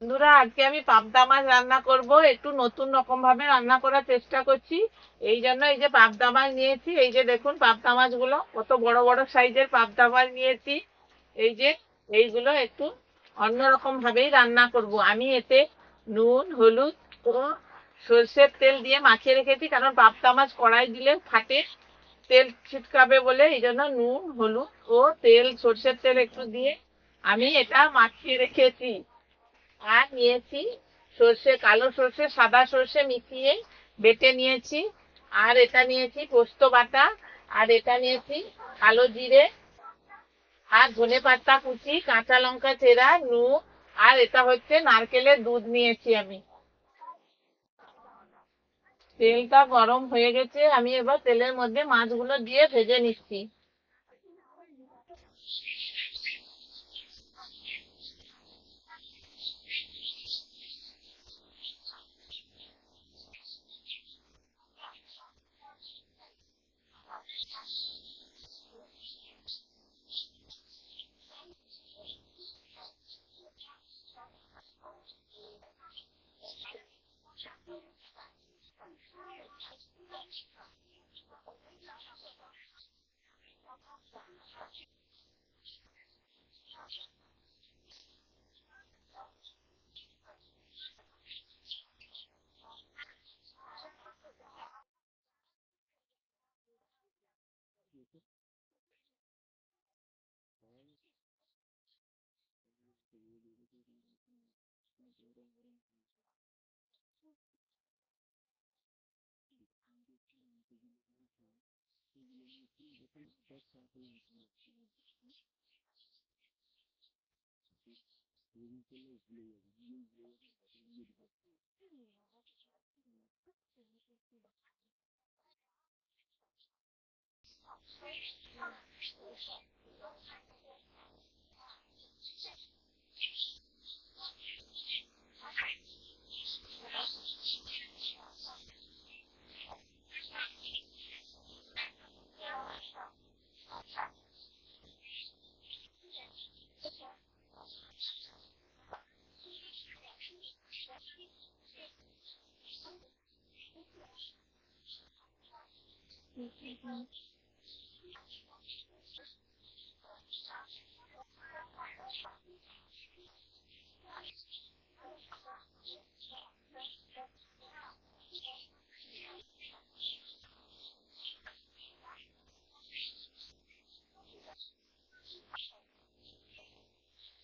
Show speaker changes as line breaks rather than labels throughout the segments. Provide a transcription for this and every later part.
বন্ধুরা, আজকে আমি পাবদা মাছ রান্না করব। একটু নতুন রকম ভাবে রান্না করার চেষ্টা করছি। এই জন্য এই যে পাবদা মাছ নিয়েছি, এই যে দেখুন পাবদা মাছগুলো কত বড় বড় সাইজের পাবদা মাছ নিয়েছি। এই যে এইগুলো একটু অন্যরকম ভাবেই রান্না করব। আমি এতে নুন, হলুদ ও সর্ষের তেল দিয়ে মাখিয়ে রেখেছি, কারণ পাবদা মাছ কড়াই দিলে ফাটে, তেল ছিটকাবে বলে। এই জন্য নুন, হলুদ ও তেল, সর্ষের তেল একটু দিয়ে আমি এটা মাখিয়ে রেখেছি। আর নিয়েছি সর্ষে, কালো সর্ষে সাদা সর্ষে মিশিয়ে বেটে নিয়েছি। আর এটা নিয়েছি পোস্ত বাটা। আর এটা নিয়েছি কালো জিরে আর ধনেপাতা কুচি, কাঁচা লঙ্কা চেরা, নুন। আর এটা হচ্ছে নারকেলের দুধ নিয়েছি আমি। তেলটা গরম হয়ে গেছে, আমি এবার তেলের মধ্যে মাছগুলো দিয়ে ভেজে নিচ্ছি।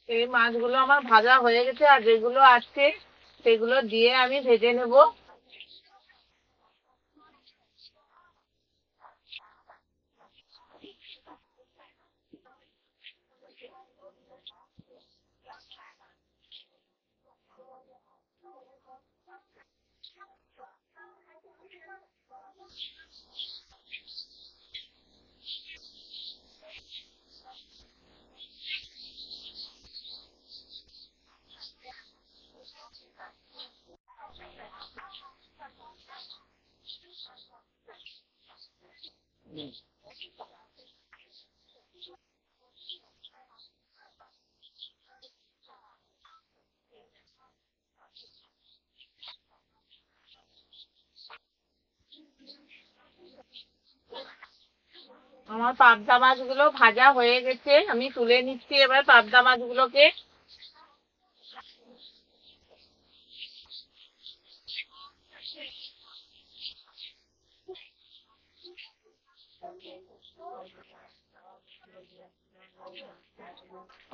এই মাছগুলো আমার ভাজা হয়ে গেছে, আর যেগুলো আছে সেগুলো দিয়ে আমি ভেজে নেব। আমার পাবদা মাছগুলো ভাজা হয়ে গেছে, আমি তুলে নিচ্ছি এবার পাবদা মাছগুলোকে।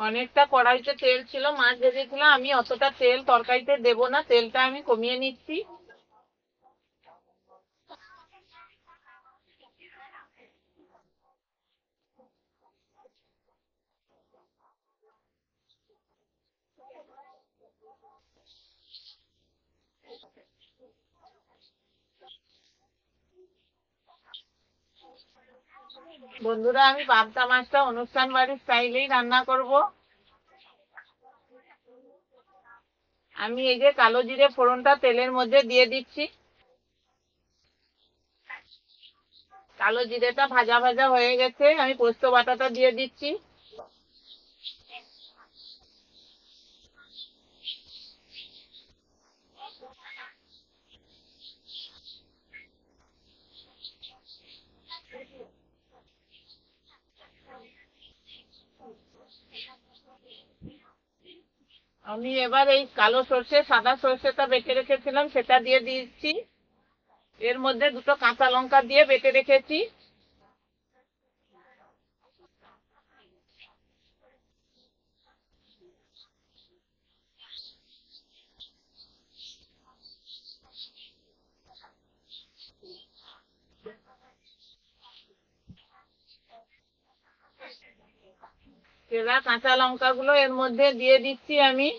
অনেকটা কড়াইতে তেল ছিল, মাছ ভেজেছিলাম, আমি অতটা তেল তরকারিতে দেব না, তেলটা আমি কমিয়ে নিচ্ছি। বন্ধুরা, আমি পাবদা মাছটা অনুষ্ঠান বাড়ির স্টাইলেই রান্না করব। আমি এই যে কালো জিরে ফোড়নটা তেলের মধ্যে দিয়ে দিচ্ছি। কালো জিরেটা ভাজা ভাজা হয়ে গেছে, আমি পোস্ত বাটাটা দিয়ে দিচ্ছি। আমি এবার এই কালো সর্ষে সাদা সর্ষেটা বেটে রেখেছিলাম সেটা দিয়ে দিচ্ছি। এর মধ্যে দুটো কাঁচা লঙ্কা দিয়ে বেটে রেখেছি। চেরা কাঁচা লঙ্কাগুলো এর মধ্যে দিয়ে দিচ্ছি আমি।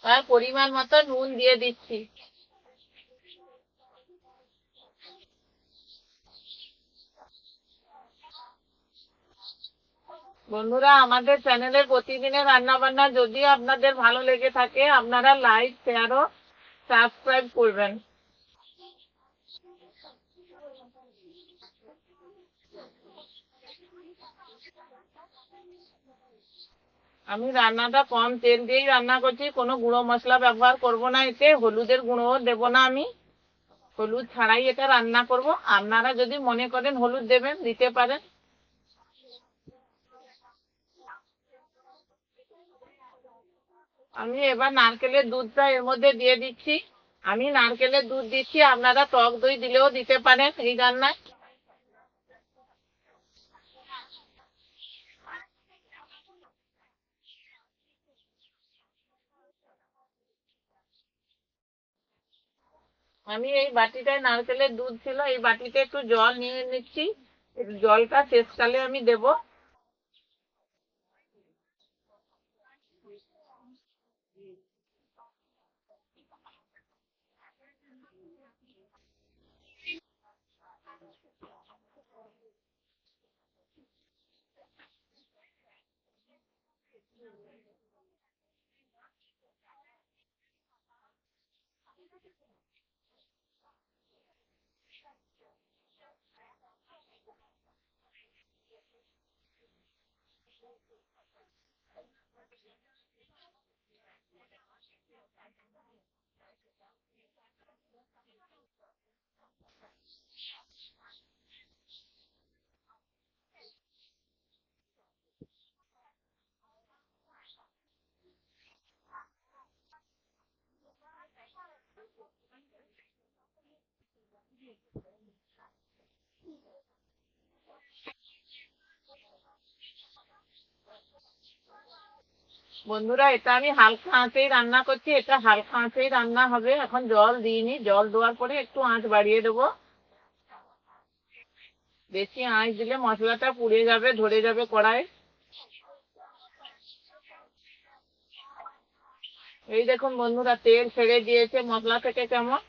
আর পরিমাণ মতো নুন দিয়ে দিচ্ছি। বন্ধুরা, আমাদের চ্যানেলের প্রতিদিনের রান্না বান্না যদি আপনাদের ভালো লেগে থাকে আপনারা লাইক শেয়ার ও সাবস্ক্রাইব করবেন। আমি রান্নাটা কম তেল দিয়েই রান্না করছি, কোনো গুঁড়ো মশলা ব্যবহার করব না, এতে হলুদের গুঁড়োও দেবো না। আমি হলুদ ছাড়াই এটা রান্না করব। আপনারা যদি মনে করেন হলুদ দেবেন দিতে পারেন। আমি এবার নারকেলের দুধটা এর মধ্যে দিয়ে দিচ্ছি। আমি নারকেলের দুধ দিচ্ছি, আপনারা টক দই দিলেও দিতে পারেন এই রান্নায়। আমি এই বাটিটায় নারকেলের দুধ ছিল, এই বাটিতে একটু জল নিয়ে নিচ্ছি। এই জলটা শেষকালে আমি দেব। বন্ধুরা, এটা আমি হালকা আঁচেই রান্না করছি, এটা হালকা আঁচেই রান্না হবে। এখন জল দিইনি, জল দেওয়ার পরে একটু আঁচ বাড়িয়ে দেবো। বেশি আঁচ দিলে মশলাটা পুড়ে যাবে, ধরে যাবে কড়াই। এই দেখুন বন্ধুরা, তেল ছেড়ে দিয়েছে মশলা থেকে কেমন।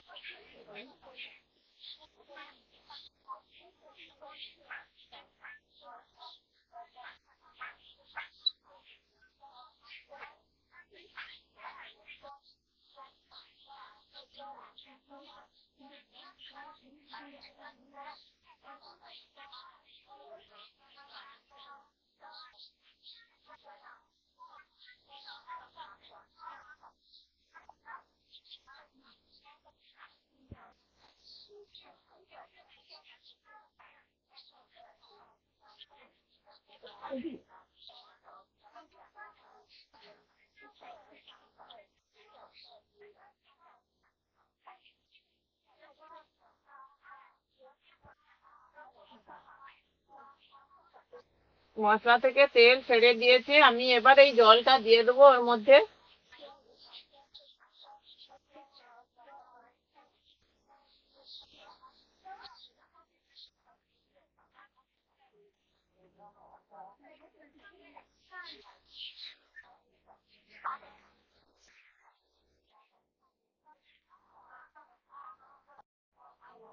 মশলা থেকে তেল ছেড়ে দিয়েছে, আমি এবার এই জলটা দিয়ে দেবো ওর মধ্যে।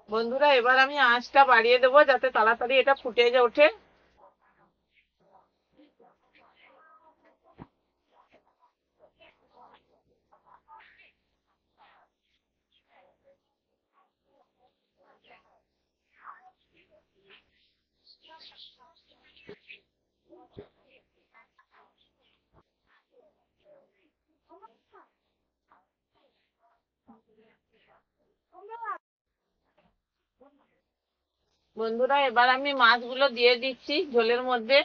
বন্ধুরা, এবার আমি আঁচটা বাড়িয়ে দেবো যাতে তাড়াতাড়ি এটা ফুটে ওঠে। বন্ধুরা, এবার আমি মাছগুলো দিয়ে দিচ্ছি ঝোলের মধ্যে।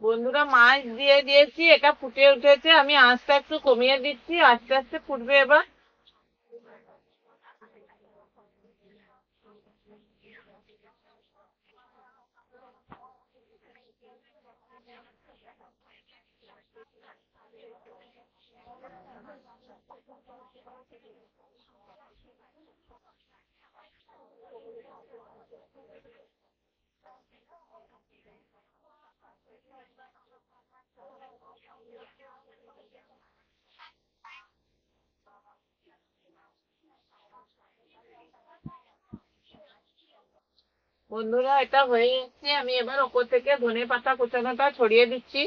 বন্ধুরা, মাছ দিয়ে দিয়েছি, এটা ফুটে উঠেছে, আমি আঁচটা একটু কমিয়ে দিচ্ছি, আস্তে আস্তে ফুটবে এবার। বন্ধুরা, এটা হয়ে গেছে, আমি এবার ওপর থেকে ধনে পাতা কুচানোটা ছড়িয়ে দিচ্ছি।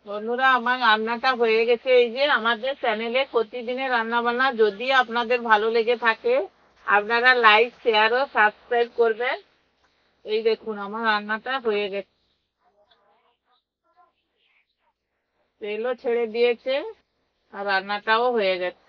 বন্ধুরা, আমার রান্নাটা হয়ে গেছে। এই যে আমাদের চ্যানেলে প্রতিদিনের রান্না বান্না যদি আপনাদের ভালো লেগে থাকে, আপনারা লাইক, শেয়ার ও সাবস্ক্রাইব করবেন। এই দেখুন, আমার রান্নাটা হয়ে গেছে, তেলও ছেড়ে দিয়েছে আর রান্নাটাও হয়ে গেছে।